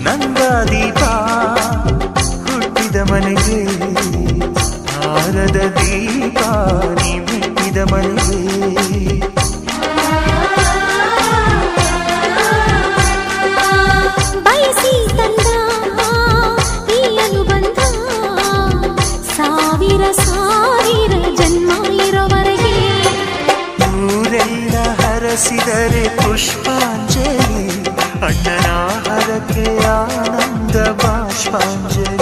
ನಂದ ದೀಪ ಹುಟ್ಟಿದ ಮನೆಗೆ ಹಾರದ ದೀಪ ನೀ ಮೆಟ್ಟಿದ ಮನೆಗೆ ಬಯಸಿ ತಂದ ಈ ಅನುಬಂಧ ಸಾವಿರ ಸಾವಿರ ಜನ್ಮ ಇರೋವರೆಗೆ ಊರೆಲ್ಲ ಹರಸಿದರೆ ಪುಷ್ಪಾಂಜಲಿ ಅಣ್ಣನ ಹರಕೆ ಆನಂದ ಬಾಷ್ಪಾಂಜಲಿ